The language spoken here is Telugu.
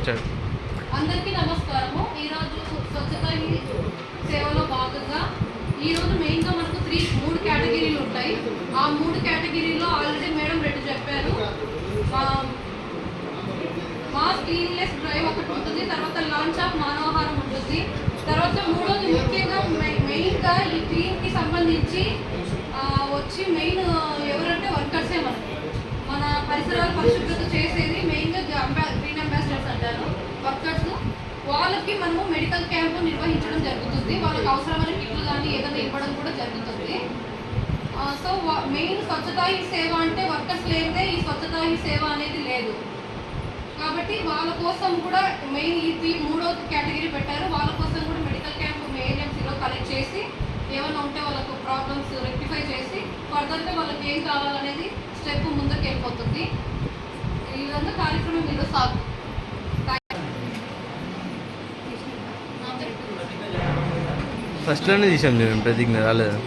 అందరికీ నమస్కారము. ఈరోజు స్వచ్ఛత హీ సేవలో భాగంగా ఈరోజు మెయిన్గా మనకు మూడు కేటగిరీలు ఉంటాయి. ఆ మూడు కేటగిరీలో ఆల్రెడీ మేడం రెడ్డి చెప్పారు. మాస్ క్లీన్లెస్ డ్రైవ్ ఒకటి ఉంటుంది, తర్వాత లాంచ్ ఆఫ్ మానవాహారం ఉంటుంది, తర్వాత మూడోది ముఖ్యంగా మెయిన్గా ఈ క్లీన్కి సంబంధించి వచ్చి మెయిన్ ఎవరంటే వర్కర్సే. మన పరిసరాల పరిశుభ్రత చేసేది మెయిన్గా గ్రీన్ అంబాసిడర్స్ అంటారు వర్కర్స్. వాళ్ళకి మనము మెడికల్ క్యాంపు నిర్వహించడం జరుగుతుంది. వాళ్ళకి అవసరమైన కిట్లు కానీ ఏదైనా ఇవ్వడం కూడా జరుగుతుంది. సో మెయిన్ స్వచ్ఛతా హీ సేవ అంటే వర్కర్స్ లేదే ఈ స్వచ్ఛతా హీ సేవ అనేది లేదు. కాబట్టి వాళ్ళ కోసం కూడా మెయిన్ ఈ మూడో కేటగిరీ పెట్టారు. వాళ్ళ కోసం కూడా మెడికల్ క్యాంప్ ఏఎన్ఎంసీలో కలెక్ట్ చేసి ఏమైనా ఉంటే వాళ్ళకు ప్రాబ్లమ్స్ రెక్టిఫై చేసి ఫర్దర్గా వాళ్ళకి ఏం కావాలనేది స్టెప్ ముందుకు వెళ్ళిపోతుంది. ఈ విధంగా కార్యక్రమం మీరు ఫస్ట్లోనే తీసాం మేము ప్రతిజ్ఞ రాలేదు.